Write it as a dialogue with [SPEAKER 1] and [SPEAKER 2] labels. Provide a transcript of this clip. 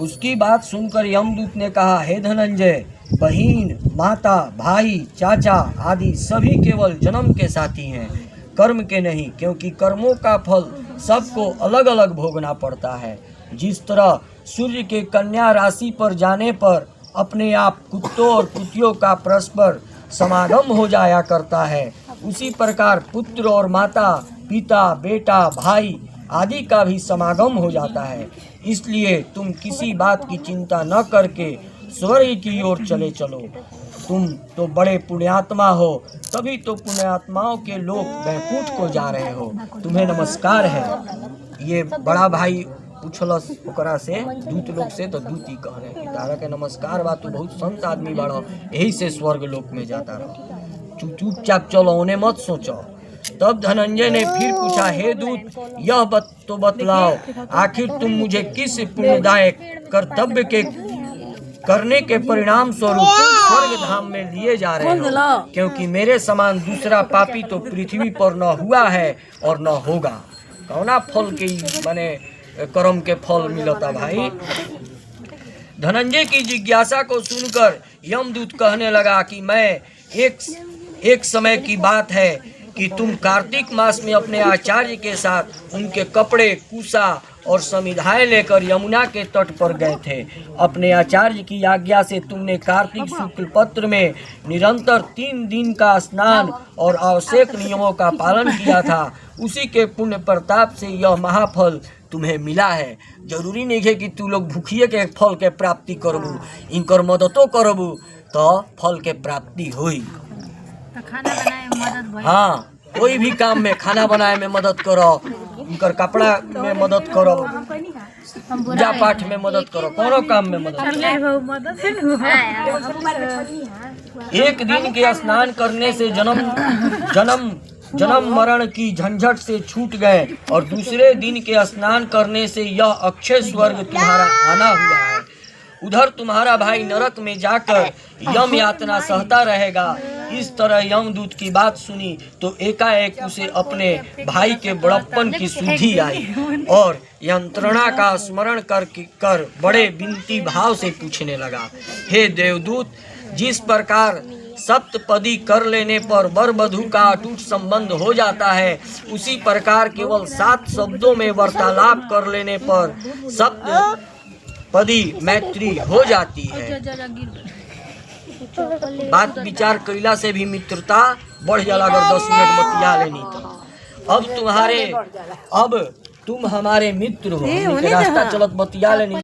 [SPEAKER 1] उसकी बात सुनकर यमदूत ने कहा, हे धनंजय, बहन, माता, भाई, चाचा आदि सभी केवल जन्म के साथी हैं, कर्म के नहीं, क्योंकि कर्मों का फल सबको अलग अलग भोगना पड़ता है। जिस तरह सूर्य के कन्या राशि पर जाने पर अपने आप कुत्तों और कुतियों का परस्पर समागम हो जाया करता है, उसी प्रकार पुत्र और माता, पिता, बेटा, भाई आदि का भी समागम हो जाता है। इसलिए तुम किसी बात की चिंता न करके स्वर्ग की ओर चले चलो। तुम तो बड़े पुण्यात्मा हो, तभी तो पुण्यात्माओं के लोग वैकुंठ को जा रहे हो। तुम्हें नमस्कार है। ये बड़ा भाई पूछलस ओकरा से, दूत लोग से, तो दूत ही कह रहे कि तारा के नमस्कार बा, तू बहुत संत आदमी बाड़ो, यही से स्वर्ग लोक में जाता रहो, चुपचाप चलो, उन्हें मत सोचो। तब धनंजय ने फिर पूछा, हे दूत, यह तो बतलाओ, आखिर तुम मुझे किस पुण्यदायक कर्तव्य के करने के परिणाम स्वरूप स्वर्ग धाम में लिए जा रहे हो, क्योंकि मेरे समान दूसरा पापी तो पृथ्वी पर न हुआ है और न होगा। कौना फल के माने कर्म के फल मिलता भाई। धनंजय की जिज्ञासा को सुनकर यमदूत कहने लगा कि मैं एक समय की बात है कि तुम कार्तिक मास में अपने आचार्य के साथ उनके कपड़े, कुसा और समिधाएं लेकर यमुना के तट पर गए थे। अपने आचार्य की आज्ञा से तुमने कार्तिक शुक्ल पत्र में निरंतर 3 दिन का स्नान और आवश्यक नियमों का पालन किया था। उसी के पुण्य प्रताप से यह महाफल तुम्हें मिला है। जरूरी नहीं है कि तू लोग भूखिए के फल के प्राप्ति करबू, इनकर मददों करबू तो फल के प्राप्ति हुई।
[SPEAKER 2] खाना बनाए में मदद भई।
[SPEAKER 1] हाँ, कोई भी काम में, खाना बनाए में मदद करो, उनकर कपड़ा में मदद करो, पूजा पाठ में मदद करो, कोनो काम में मदद करो। एक दिन के स्नान करने से जन्म मरण की झंझट से छूट गए और दूसरे दिन के स्नान करने से यह अक्षय स्वर्ग तुम्हारा आना हुआ है। उधर तुम्हारा भाई नरक में जाकर यम यातना सहता रहेगा। इस तरह यमदूत की बात सुनी तो एकाएक उसे अपने भाई के बड़प्पन की सुधि आई और यंत्रणा का स्मरण कर बड़े विनती भाव से पूछने लगा, हे देवदूत, जिस प्रकार सप्तपदी कर लेने पर वर वधू का अटूट संबंध हो जाता है, उसी प्रकार केवल 7 शब्दों में वार्तालाप कर लेने पर सप्तपदी मैत्री हो जाती है। बात विचार कैला से भी मित्रता बढ़ जाला। अगर 10 मिनट बतिया लेनी तो अब तुम हमारे मित्र हो, रास्ता चलत बतिया लेनी।